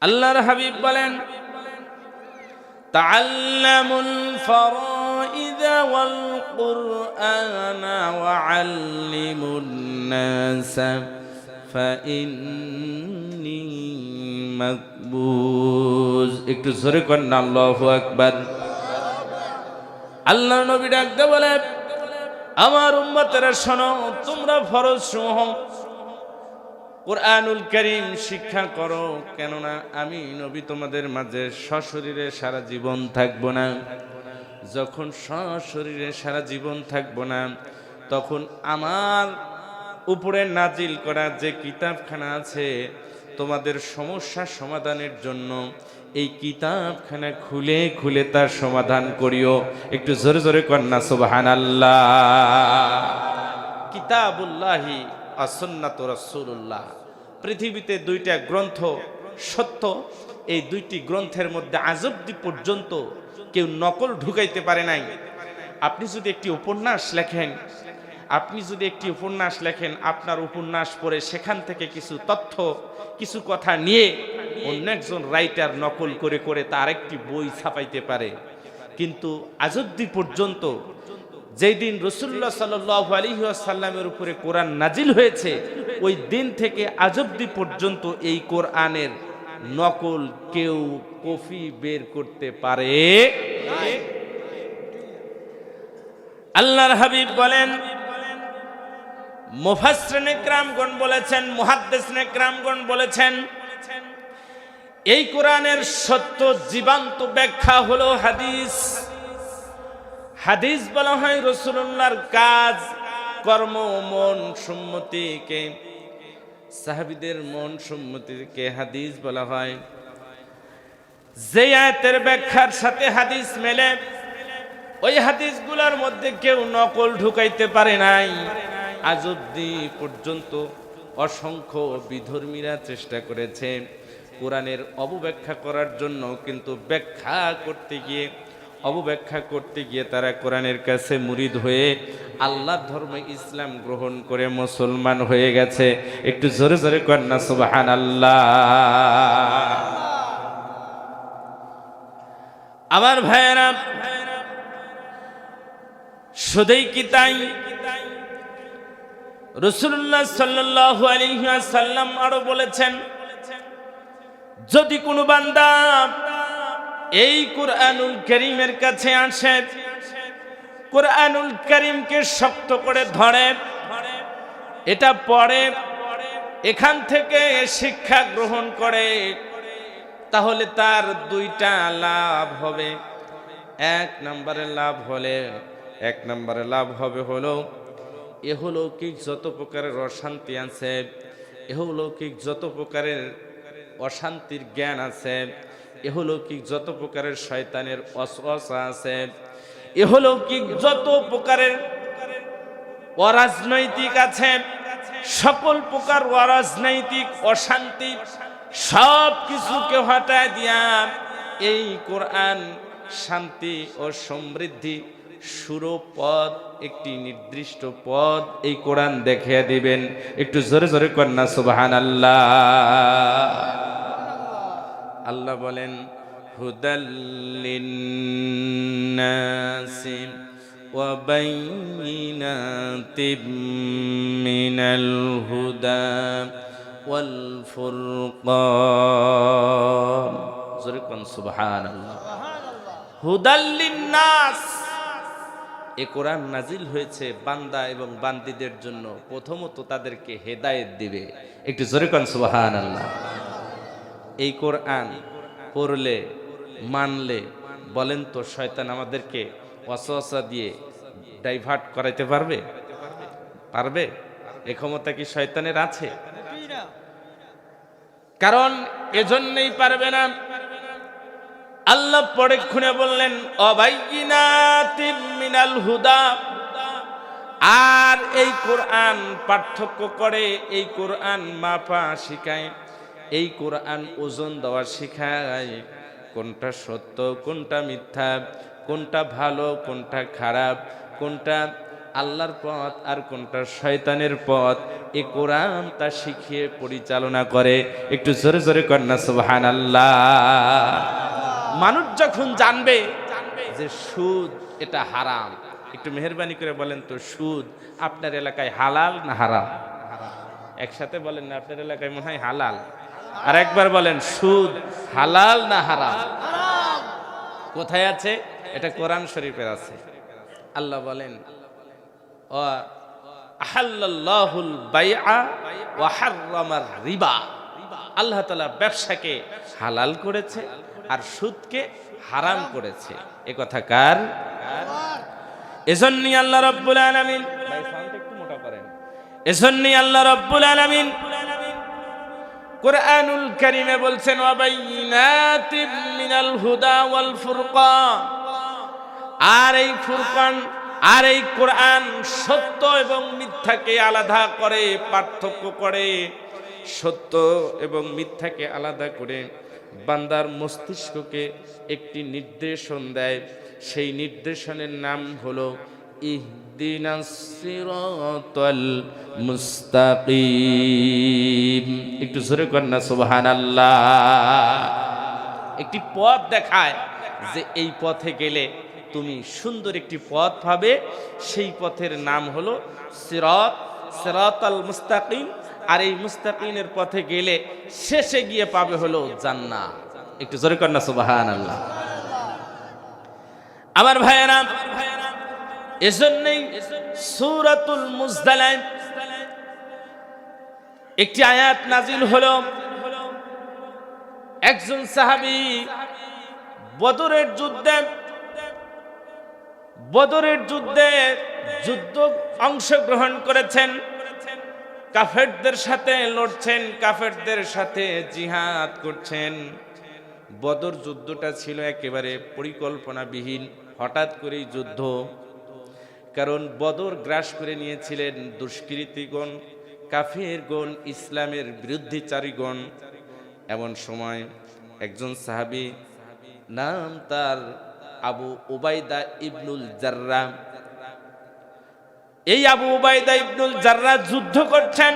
আল্লাহর হাবিব বলেন, তাআল্লামুল ফারাইদ ওয়াল কুরআন ওয়া আল্লিমুন নাস ফাইন্নী মাকবুজ। একটু জোরে করেন আল্লাহু আকবার। আল্লাহর নবী ডাকতে বলে, আমার উম্মতেরা শোনো, তোমরা ফরজ সমূহ কুরআনুল কারীম শিক্ষা করো, কেননা আমি নবী তোমাদের মাঝে সশরীরে সারা জীবন থাকবো না। যখন সশরীরে সারা জীবন থাকবো না, তখন আমার উপরে নাজিল করা যে কিতাবখানা আছে, তোমাদের সমস্যা সমাধানের জন্য এই কিতাবখানা খুলে খুলে তার সমাধান করিও। একটু জোরে জোরে কন্যা সুবহানাল্লাহ। কিতাবুল্লাহি আসুন্নাত রাসূলুল্লাহ। পৃথিবীতে দুইটা গ্রন্থ সত্য, এই দুইটি গ্রন্থের মধ্যে আজ অবধি পর্যন্ত কেউ নকল ঢুকাইতে পারে নাই। আপনি যদি একটি উপন্যাস লেখেন, আপনার উপন্যাস পড়ে সেখান থেকে কিছু তথ্য, কিছু কথা নিয়ে অন্য একজন রাইটার নকল করে করে তার একটি বই ছাপাইতে পারে। কিন্তু আজ অবধি পর্যন্ত যেই দিন রাসূলুল্লাহ সাল্লাল্লাহু আলাইহি ওয়াসাল্লামের উপরে কোরআন নাজিল হয়েছে, ওই দিন থেকে আজ অবধি পর্যন্ত এই কোরআনের নকল কেউ কপি বের করতে পারে নাই। আল্লাহর হাবিব বলেন, মুফাসসিরিনে কিরামগণ বলেছেন, মুহাদ্দিসিনে কিরামগণ বলেছেন, এই কোরআনের সত্য জীবন্ত ব্যাখ্যা হলো হাদিস। হাদিস বলা হয় রাসূলুল্লাহর কাজ, কর্ম, মন সম্মতিকে, সাহাবীদের মন সম্মতিকে হাদিস বলা হয়। যে আয়াতের ব্যাখ্যার সাথে হাদিস মেলে, ওই হাদিসগুলোর মধ্যে কেউ নকল ঢুকাইতে পারে নাই। আজ অবধি পর্যন্ত অসংখ্য বিধর্মীরা চেষ্টা করেছে কোরআনের অপব্যাখ্যা করার জন্য, কিন্তু অপব্যাখ্যা করতে গিয়ে তারা কোরআনের কাছে মুরিদ হয়ে আল্লাহর ধর্ম ইসলাম গ্রহণ করে মুসলমান হয়ে গেছে। একটু জোরে জোরে কন্যা সুবহানাল্লাহ। আমার ভাইয়েরা, শুধুই কি তাই, রাসূলুল্লাহ সাল্লাল্লাহু আলাইহি ওয়াসাল্লাম আরো বলেছেন, যদি কোনো বান্দা এই কুরআনুল কারীমের কাছে আসে, কুরআনুল কারীমকে শক্ত করে ধরে, এটা পড়ে, এখান থেকে শিক্ষা গ্রহণ করে, তাহলে তার দুইটা লাভ হবে। এক নম্বরে লাভ হবে হলো ইহলৌকিক যত প্রকারের অশান্তি আছে, ইহলৌকিক যত প্রকারের অশান্তির জ্ঞান আছে, ইহলৌকিক যত প্রকারের শয়তানের ওয়াসওয়াসা আছে, ইহলৌকিক যত প্রকারের অরাজনৈতিক আছে, সকল প্রকার অরাজনৈতিক অশান্তি সব কিছুকে হটায় দিয়া এই কোরআন শান্তি ও সমৃদ্ধি সুরপদ, একটি নির্দিষ্ট পদ এই কোরআন দেখিয়ে দিবেন। একটু জোরে জোরে কন্যা সুবহানাল্লাহ। আল্লাহ বলেন, হুদাল লিন্নাসি ওয়া বাইয়িনাতিম মিনাল হুদা ওয়াল ফুরকান। জোরে কোন সুবহানাল্লাহ। হুদাল লিন্নাস, এই কোরআন নাজিল হয়েছে বান্দা এবং বান্দীদের জন্য, প্রথমত তাদেরকে হেদায়েত দিবে। একটু জোরে কোন সুবহানাল্লাহ। এই কোরআন পড়লে, মানলে, বলেন তো শয়তান আমাদেরকে ওয়াসওয়াসা দিয়ে ডাইভার্ট করাইতে পারবে? এই ক্ষমতা কি শয়তানের আছে? কারণ এজন্যই পারবে না। আল্লাহ পরে খুনে বললেন, অবাইয়িনাতিম মিনাল হুদা। আর এই কোরআন পার্থক্য করে, এই কোরআন মাপা শিখায়, এই কোরআন ওজন দেওয়া শিখায়, কোনটা সত্য কোনটা মিথ্যা, কোনটা ভালো কোনটা খারাপ, কোনটা আল্লাহর পথ আর কোনটা শয়তানের পথ, এই কোরআন তা শিখিয়ে পরিচালনা করে। একটু জোরে জোরে কর না সুবহানাল্লাহ। মানুষ যখন জানবে যে সুদ এটা হারাম, একটু মেহেরবানি করে বলেন তো, সুদ আপনার এলাকায় হালাল না হারাম? একসাথে বলেন না, আপনার এলাকায় মনে হয় হালাল। আর একবার বলেন, সুদ হালাল না হারাম? কোথায় আছে? এটা কোরআন শরীফের আছে। আল্লাহ বলেন, আহাল্লাল্লাহুল বাইআ ওয়া হাররামার রিবা। আল্লাহ তাআলা ব্যবসাকে হালাল করেছে আর সুদকে হারাম করেছে। এ কথা কার? এজন্যই আল্লাহ রাব্বুল আলামিন, ভাই সাউন্ড একটু মোটা করেন, এজন্যই আল্লাহ রাব্বুল আলামিন কুরআনুল কারীমে বলছেন, ওয়া বাইনাতিম মিনাল হুদা ওয়াল ফুরকান। আর এই ফুরকান আর এই কোরআন সত্য এবং মিথ্যাকে আলাদা করে, পার্থক্য করে, সত্য এবং মিথ্যাকে আলাদা করে বান্দার মস্তিষ্ককে একটি নির্দেশন দেয়। সেই নির্দেশনের নাম হলো ইহদিনাস সিরাতাল মুস্তাকিম। একটু জোরে কর না সুবহানাল্লাহ। একটি পথ দেখায় যে এই পথে গেলে তুমি সুন্দর একটি পথ পাবে, সেই পথের নাম হলো সিরাত, সিরাতাল মুস্তাকিম। আর এই মুস্তাকিমের পথে গেলে শেষে গিয়ে পাবে হলো জান্নাত। একটু জোরে কর না সুবহানাল্লাহ। আমার ভাইয়েরা, এজন্যই সূরাতুল মুজদালায় একটি আয়াত নাজিল হলো। একজন সাহাবী বদরের যুদ্ধে অংশগ্রহণ করেছেন, কাফেরদের সাথে লড়ছেন, কাফেরদের সাথে জিহাদ করছেন। বদর যুদ্ধটা ছিল একেবারে পরিকল্পনাবিহীন, হঠাৎ করেই যুদ্ধ। কারণ বদর গ্রাস করে নিয়েছিলেন দুষ্কৃতীগণ, কাফেরগণ, ইসলামের বিরুদ্ধচারীগণ। এমন সময় একজন সাহাবী, নাম তার আবু উবাইদা ইবনুল জাররাহ। এই আবু উবাইদা ইবনুল জাররাহ যুদ্ধ করছেন,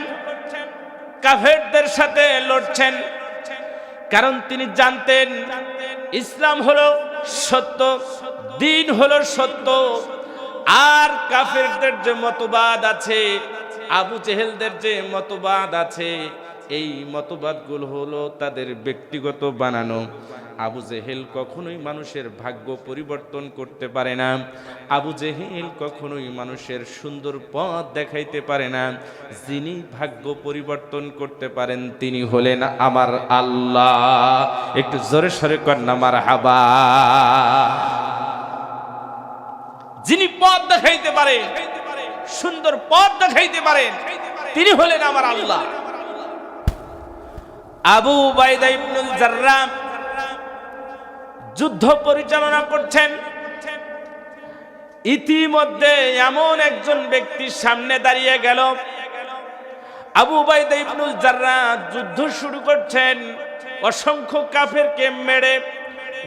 কাফেরদের সাথে লড়ছেন। কারণ তিনি জানতেন ইসলাম হলো সত্য, দ্বীন হলো সত্য। আর কাফেরদের যে মতবাদ আছে, আবু জেহেলদের যে মতবাদ আছে, এই মতবাদগুলো হলো তাদের ব্যক্তিগত বানানো। আবু জেহেল কখনোই মানুষের ভাগ্য পরিবর্তন করতে পারে না। আবু জেহেল কখনোই মানুষের সুন্দর পথ দেখাইতে পারে না। যিনি ভাগ্য পরিবর্তন করতে পারেন তিনি হলেন আমার আল্লাহ। একটু জোরে সরে কর না মারহাবা। যিনি পথ দেখাইতে পারে, সুন্দর পথ দেখাইতে পারেন, তিনি হলেন আমার আল্লাহ। আবু উবাইদা ইবনুল জাররাহ যুদ্ধ পরিচালনা করছেন। ইতিমধ্যে এমন একজন ব্যক্তির সামনে দাঁড়িয়ে গেল। আবু উবাইদা ইবনুল জাররাহ যুদ্ধ শুরু করছেন, অসংখ্য কাফেরকে মেরে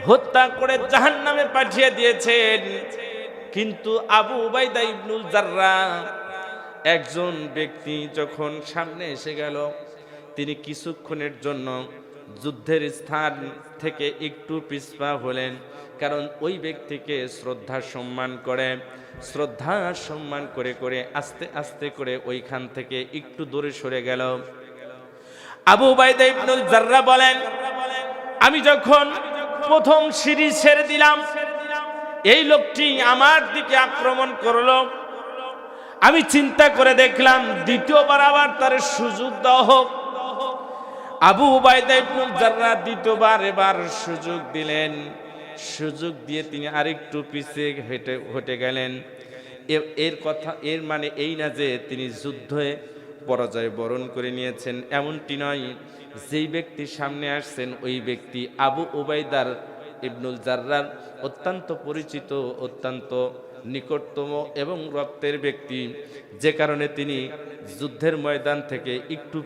হত্যা করে জাহান্নামে পাঠিয়ে দিয়েছেন। কিন্তু আবু উবাইদা ইবনুল জাররাহ, একজন ব্যক্তি যখন সামনে এসে গেল, তিনি কিছুক্ষণের জন্য যুদ্ধের স্থান থেকে একটু পিছপা হলেন। কারণ ওই ব্যক্তিকে শ্রদ্ধা সম্মান করে আস্তে আস্তে করে ওইখান থেকে একটু দূরে সরে গেল। আবু উবাইদা ইবনুল জাররাহ বলেন, আমি যখন প্রথম সিঁড়ি ছেড়ে দিলাম, এই লোকটি আমার দিকে আক্রমণ করলো। আমি চিন্তা করে দেখলাম দ্বিতীয়বার আবার তার সুযোগ দেওয়া হোক। আবু উবাইদা ইবনুল জাররাহ দ্বিতীয়বার এবার সুযোগ দিলেন। সুযোগ দিয়ে তিনি আরেকটু পিছিয়ে হেঁটে গেলেন। এর মানে এই না যে তিনি যুদ্ধে পরাজয় বরণ করে নিয়েছেন, এমনটি নয়। যেই ব্যক্তি সামনে আসছেন ওই ব্যক্তি আবু উবাইদার ইবনুল জাররাহ অত্যন্ত পরিচিত, অত্যন্ত নিকটতম এবং রক্তের ব্যক্তি, যে কারণে তিনি যুদ্ধের ময়দান থেকে একটু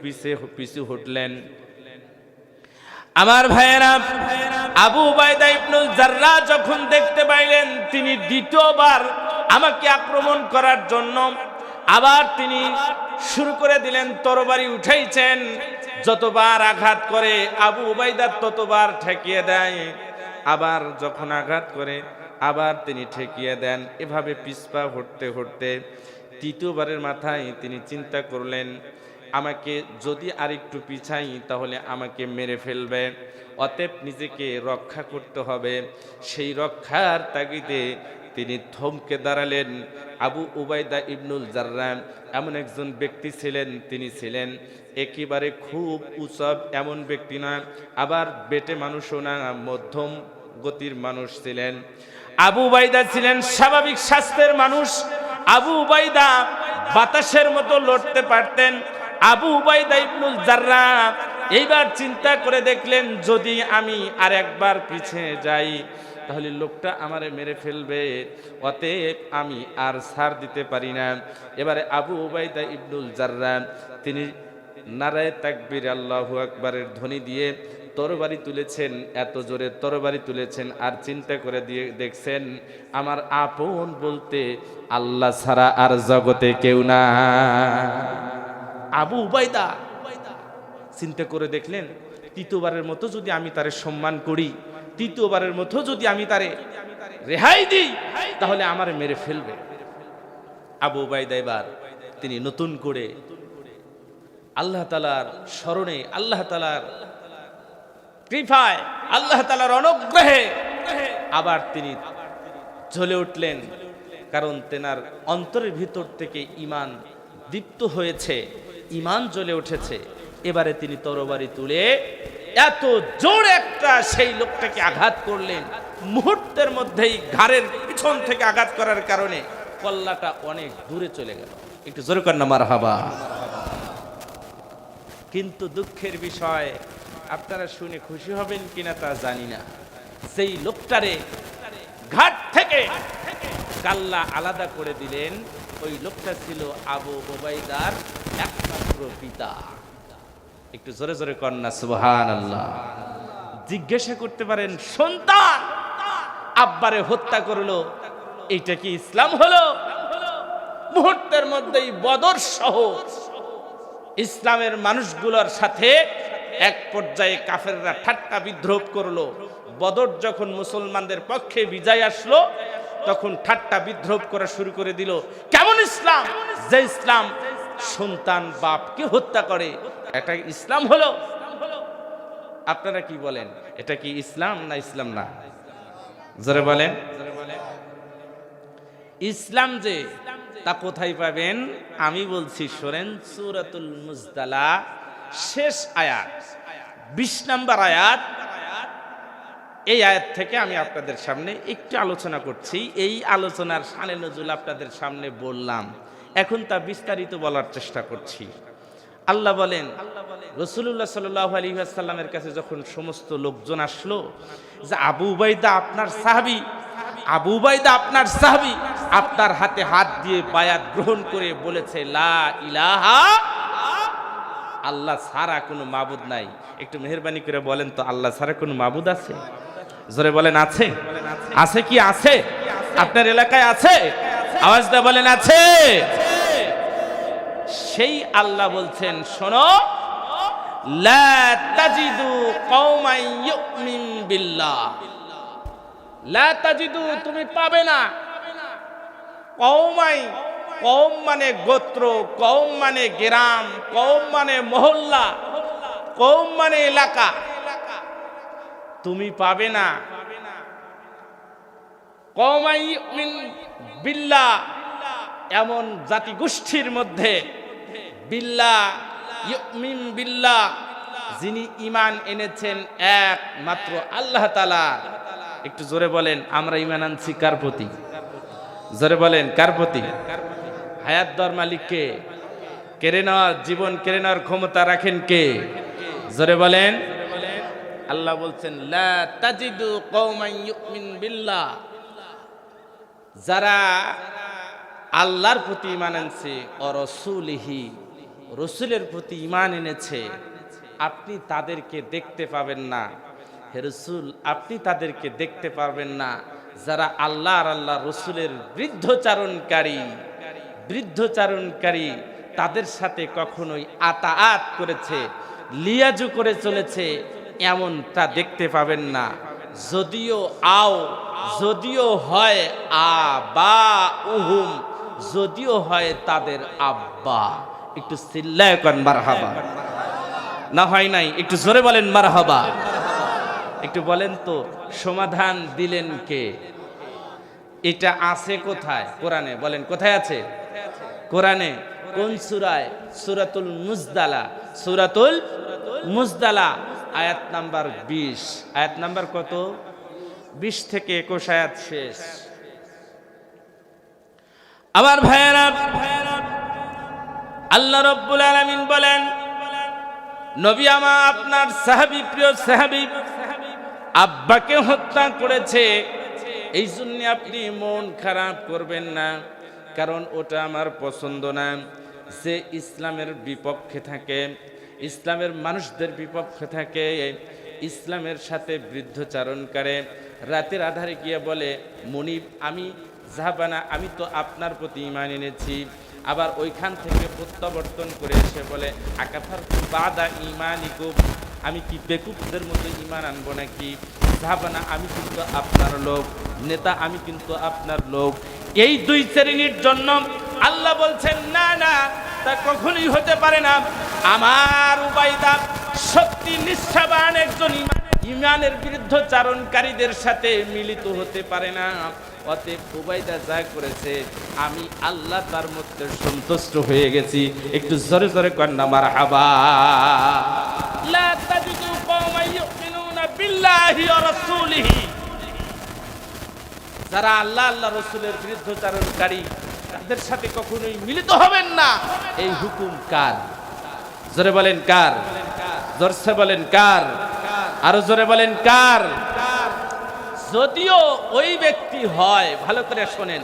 পিছু হটলেন। আমার ভাইয়েরা, আবু উবাইদা ইবনুল জাররাহ যখন দেখতে পাইলেন তিনি দ্বিতীয়বার আমাকে আক্রমণ করার জন্য আবার তিনি শুরু করে দিলেন, তরবারি উঠাইছেন, যতবার আঘাত করে আবু উবাইদা ততবার ঠেকিয়ে দেয়, আবার যখন আঘাত করে আবার তিনি ঠেকিয়ে দেন। এভাবে পিছপা হটতে হটতে তৃতীয়বারের মাথায় তিনি চিন্তা করলেন, আমাকে যদি আরেকটু পিছাই তাহলে আমাকে মেরে ফেলবে, অতএব নিজেকে রক্ষা করতে হবে। সেই রক্ষার তাগিদে তিনি থমকে দাঁড়ালেন। আবু উবাইদা ইবনুল জাররাহ এমন একজন ব্যক্তি ছিলেন, তিনি ছিলেন একেবারে খুব উঁচব এমন ব্যক্তি না, আবার বেটে মানুষও না, মধ্যম গতির মানুষ ছিলেন। আবু উবাইদা ছিলেন স্বাভাবিক স্বাস্থ্যের মানুষ। আবু উবাইদা বাতাসের মতো লড়তে পারতেন। আবু উবাইদা ইবনুল জাররাহ এইবার চিন্তা করে দেখলেন, যদি আমি আর একবার পিছিয়ে যাই তাহলে লোকটা আমারে মেরে ফেলবে, অতএব আমি আর ছাড় দিতে পারি না। এবারে আবু উবাইদা ইবনুল জাররাহ তিনি নারায়ে তাকবীর আল্লাহু আকবারের ধ্বনি দিয়ে তরবারি তুলেছেন, এত জোরে তরবারি তুলেছেন, আর চিন্তা করে দিয়ে দেখছেন আমার আপন বলতে আল্লাহ ছাড়া আর জগতে কেউ না। আবু উবাইদা চিন্তা করে দেখলেন, তৃতীয়বারের মতো যদি আমি তারে সম্মান করি, তৃতীয়বারের মতো যদি আমি তারে রেহাই দিই তাহলে আমার মেরে ফেলবে। আবু উবাইদা এবার তিনি নতুন করে আল্লাহ তাআলার স্মরণে, আল্লাহ তাআলার কৃপায়, আল্লাহ তাআলার অনুগ্রহে আবার তিনি জ্বলে উঠলেন, কারণ তেনার অন্তরের ভিতর থেকে ঈমান দীপ্ত হয়েছে, ঈমান জ্বলে উঠেছে। এবারে তিনি তরবারি তুলে এত জোরে একটা সেই লোকটাকে আঘাত করলেন, মুহূর্তের মধ্যেই ঘাড়ের পিছন থেকে আঘাত করার কারণে কল্লাটা অনেক দূরে চলে গেল। একটু জোরে কর না মারহাবা। কিন্তু দুঃখের বিষয়, আপনারা শুনে খুশি হবেন কিনা তা জানি না, সেই লোকটারে ঘাট থেকে কাল্লা আলাদা করে দিলেন, ওই লোকটা ছিল আবু উবাইদার একমাত্র পিতা। একটু জোরে জোরে কন্যা সুবহানাল্লাহ। জিজ্ঞাসা করতে পারেন, সন্তান আব্বারে হত্যা করলো, এইটা কি ইসলাম হলো? মুহূর্তের মধ্যেই বদর সহ ইসলামের মানুষগুলোর সাথে এক পর্যায়ে কাফেররা ঠাট্টা বিদ্রোহ করলো। বদর যখন মুসলমানদের পক্ষে বিজয় আসলো তখন ঠাট্টা বিদ্রোহ করা শুরু করে দিল। কেমন ইসলাম, যে ইসলাম সন্তান বাপকে হত্যা করে, এটা ইসলাম হলো? আপনারা কি বলেন, এটা কি ইসলাম না ইসলাম না? জোরে বলেন। ইসলাম যে তা কোথায় পাবেন আমি বলছি, শোনেন, সূরাতুল মুজদালা শেষ আয়াত 20 নম্বর আয়াত, এই আয়াত থেকে আমি আপনাদের সামনে একটু আলোচনা করছি। এই আলোচনার শানে নজুল আপনাদের সামনে বললাম, এখন তা বিস্তারিত বলার চেষ্টা করছি। আল্লাহ বলেন, রাসূলুল্লাহ সাল্লাল্লাহু আলাইহি ওয়াসাল্লামের কাছে যখন সমস্ত লোকজন আসলো যে আবু উবাইদা আপনার সাহাবী, আবু উবাইদা আপনার সাহাবী, আপনার হাতে হাত দিয়ে বায়াত গ্রহণ করে বলেছে লা ইলাহা, আল্লাহ ছাড়া কোনো মাবুদ নাই। একটু মেহেরবানি করে বলেন তো, আল্লাহ ছাড়া কোনো মাবুদ আছে? জোরে বলেন, আছে? আছে কি আছে? আপনার এলাকায় আছে? আওয়াজ দিয়ে বলেন আছে। সেই আল্লাহ বলছেন, শোনো, লা তাজিদু কওমান ইউমিন বিল্লাহ, লা তাজিদু তুমি পাবে না, কওমাই, কওম মানে গোত্র, কওম মানে গ্রাম, কওম মানে মহল্লা, কওম মানে এলাকা, তুমি পাবে না কওমান ইউমিন বিল্লাহ এমন জাতি গোষ্ঠীর মধ্যে, বিল্লাহ ইউমিন বিল্লাহ যিনি ঈমান এনেছেন একমাত্র আল্লাহ তাআলা। একটু জোরে বলেন, আমরা ঈমান আনছি কার প্রতি? জোরে বলেন, কার প্রতি? হায়াত দেওয়ার মালিক কে? কেড়ে নেওয়ার, জীবন কেড়ে নেওয়ার ক্ষমতা রাখেন কে? জোরে বলেন। আল্লাহ বলছেন লা তাজিদু কওমান ইউমিন বিল্লাহ, যারা আল্লাহর প্রতি ঈমান আনছে, ও রাসূলিহি, রাসূলের প্রতি ঈমান এনেছে, আপনি তাদেরকে দেখতে পাবেন না। হে রাসূল, আপনি তাদেরকে দেখতে পারবেন না, যারা আল্লাহ আর আল্লাহ রসুলের বৃদ্ধচারণকারী তাদের সাথে কখনোই আতাআত করেছে, লিয়াজু করে চলেছে, এমনটা দেখতে পাবেন না। যদিও হয় আবাউহুম, যদিও হয় তাদের আব্বা। একটু চিল্লায় করেন মারহাবা। না হয় নাই, একটু জোরে বলেন মারহাবা। একটু বলেন তো সমাধান দিলেন কে? এটা আছে কোথায়? কোরআনে। বলেন কোথায় আছে? কোরআনে। কোন সূরায়? সূরাতুল মুজদালা আয়াত নাম্বার 20। আয়াত নাম্বার কত? 20 থেকে 21 আয়াত শেষ। আমার ভাইয়েরা, আল্লাহ রাব্বুল আলামিন বলেন, নবী আমার আপনার সাহাবী, প্রিয় সাহাবী আব্বাকে হত্যা করেছে, এই জন্য আপনি মন খারাপ করবেন না, কারণ ওটা আমার পছন্দ না। যে ইসলামের বিপক্ষে থাকে, ইসলামের মানুষদের বিপক্ষে থাকে, ইসলামের সাথে বৃদ্ধচারণ করে, রাতের আধারে গিয়ে বলে মনিব আমি জাহাবানা, আমি তো আপনার প্রতি ঈমান এনেছি, আবার ওইখান থেকে প্রত্যাবর্তন করে এসে বলে আকাফারতু বাদা ঈমানিকুম, আমি কি বেকুবদের মতো ঈমান আনবো নাকি? জাহাবানা, আমি কিন্তু আপনার লোক, নেতা আমি কিন্তু আপনার লোক। এই দুই শ্রেণীর জন্য আল্লাহ বলছেন না না, তা কখনোই হতে পারে না। আমার উবাইদা সত্যি নিষ্ঠাবান একজন ঈমানের বিরুদ্ধচারণকারীদের সাথে মিলিত হতে পারে না। অতএব উবাইদা যা করেছে আমি আল্লাহ তার মধ্যে সন্তুষ্ট হয়ে গেছি। একটু জোরে জোরে কন্যা মারহাবা। লা তাজিদু কওমান ইউমিনুনা বিল্লাহি ওয়া রাসূলিহি, যারা আল্লাহ আল্লাহ রসুলের বিরুদ্ধচারণকারী তাদের সাথে কখনোই মিলিত হবেন না। এই হুকুম কার? জোরে বলেন কার? জোরসে বলেন কার? আরো জোরে বলেন কার? যদিও ওই ব্যক্তি হয়, ভালো করে শোনেন,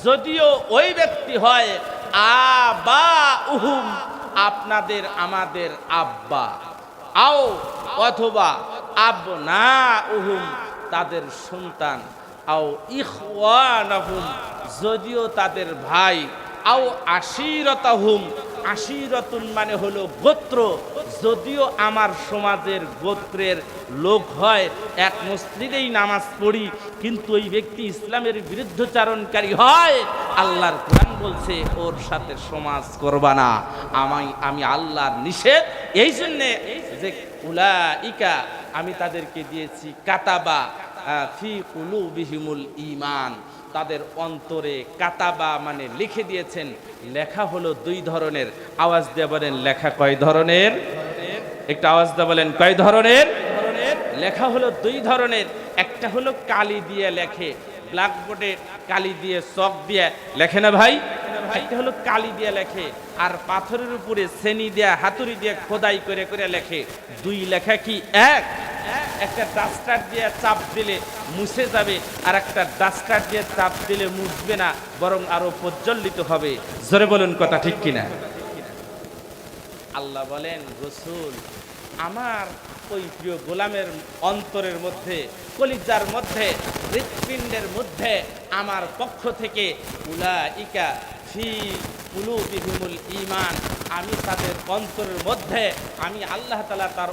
যদিও ওই ব্যক্তি হয় আবাউহুম, আপনাদের আমাদের আব্বা, আও অথবা আবনাউহুম, তাদের সন্তান, আও ইখওয়ানাহুম, যদিও তাদের ভাই, আও আশিরতাহুম, আশিরতুন মানে হলো গোত্র, যদিও আমার সমাজের গোত্রের লোক হয়, এক মসজিদেই নামাজ পড়ি, কিন্তু ওই ব্যক্তি ইসলামের বিরুদ্ধচারণকারী হয়, আল্লাহর কোরআন বলছে ওর সাথে সমাজ করবা না, আমি আল্লাহর নিষেধ। এই জন্যে যে উলাইকা, আমি তাদেরকে দিয়েছি কাতাবা ফি কুলুবিহিমুল ঈমান, তাদের অন্তরে কাতাবা মানে লিখে দিয়েছেন। লেখা হলো দুই ধরনের। আওয়াজ দিয়ে বলেন লেখা কয় ধরনের? একটু আওয়াজ দিয়ে বলেন কয় ধরনের? লেখা হলো দুই ধরনের। একটা হলো কালি দিয়ে লেখে, ব্ল্যাকবোর্ডে কালি দিয়ে চক দিয়ে লেখে না ভাই? একটা হলো কালি দিয়ে লেখে, আর পাথরের উপরে শ্রেণী দিয়ে হাতুড়ি দিয়ে খোদাই করে করে লেখে। দুই লেখা কি এক? একটা ডাস্টার দিয়ে চাপ দিলে মুছে যাবে, আর একটা ডাস্টার দিয়ে চাপ দিলে মুছবে না, বরং আরো প্রজ্বলিত হবে। জোরে বলুন কথা ঠিক কিনা? আল্লাহ বলেন রাসূল আমার ওই প্রিয় গোলামের অন্তরের মধ্যে, কলিজার মধ্যে, হৃৎপিণ্ডের মধ্যে আমার পক্ষ থেকে উলাইকা ফি কুলুবিহিমুল ঈমান, আমি তাদের অন্তরের মধ্যে, আমি আল্লাহ তাআলা তার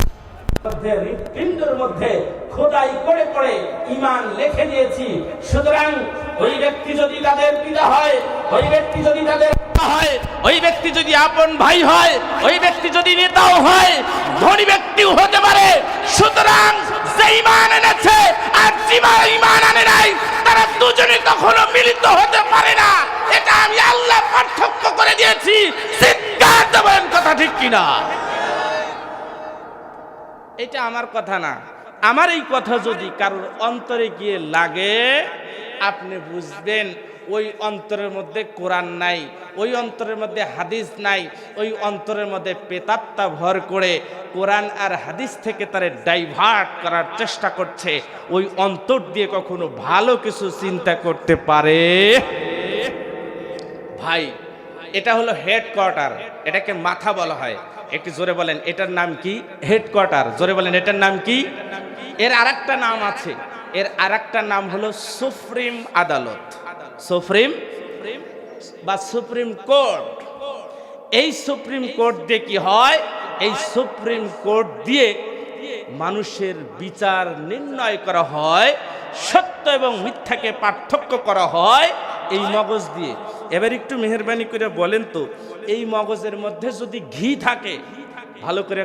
মধ্যে হৃৎপিণ্ডের মধ্যে খোদাই করে করে ঈমান লিখে দিয়েছি। সুতরাং ওই ব্যক্তি যদি তাদের পিতা হয়, ওই ব্যক্তি যদি তাদের হয়, ওই ব্যক্তি যদি আপন ভাই হয়, ওই ব্যক্তি যদি নেতাও হয়, ধনী ব্যক্তিও হতে পারে। সুতরাং যে ঈমান এনেছে আর যে ঈমান আনে নাই, তারা দুজনে কখনো মিলিত হতে পারে না। এটা আমি আল্লাহ পার্থক্য করে দিয়েছি। চিৎকার দেবেন কথা ঠিক কিনা? এটা আমার কথা না। আমার এই কথা যদি কারোর অন্তরে গিয়ে লাগে, আপনি বুঝবেন ওই অন্তরের মধ্যে কোরআন নাই, ওই অন্তরের মধ্যে হাদিস নাই, ওই অন্তরের মধ্যে প্রেতাত্মা ভর করে কোরআন আর হাদিস থেকে তারে ডাইভার্ট করার চেষ্টা করছে। ওই অন্তর দিয়ে কখনো ভালো কিছু চিন্তা করতে পারে? ভাই, এটা হলো হেডকোয়ার্টার, এটাকে মাথা বলা হয়। একটু জোরে বলেন এটার নাম কি? হেডকোয়ার্টার। জোরে বলেন এটার নাম কি? এর আরেকটা নাম আছে, এর আরেকটা নাম হলো সুপ্রিম আদালত, সুপ্রিম বা সুপ্রিম কোর্ট। এই সুপ্রিম কোর্ট দিয়ে কি হয়, এই সুপ্রিম কোর্ট দিয়ে মানুষের বিচার নির্ণয় করা হয়, সত্য এবং মিথ্যাকে পার্থক্য করা হয় এই মগজ দিয়ে। এবার একটু মেহেরবানি করে বলেন তো, এই মগজের মধ্যে যদি ঘি থাকে, ভালো করে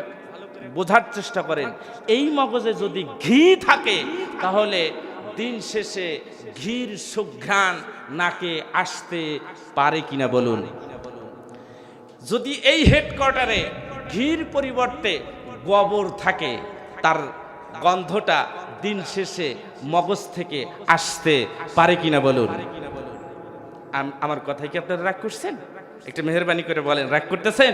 বোঝার চেষ্টা করেন, এই মগজে যদি ঘি থাকে তাহলে দিন শেষে ঘির সুঘ্রাণ নাকে আসতে পারে কিনা বলুন। যদি এই হেডকোয়ার্টারে ঘির পরিবর্তে গোবর থাকে, তার গন্ধটা দিন শেষে মগজ থেকে আসতে পারে কিনা বলুন। আমার কথায় কি আপনারা রাগ করছেন? একটু মেহেরবানি করে বলেন, রাগ করতেছেন?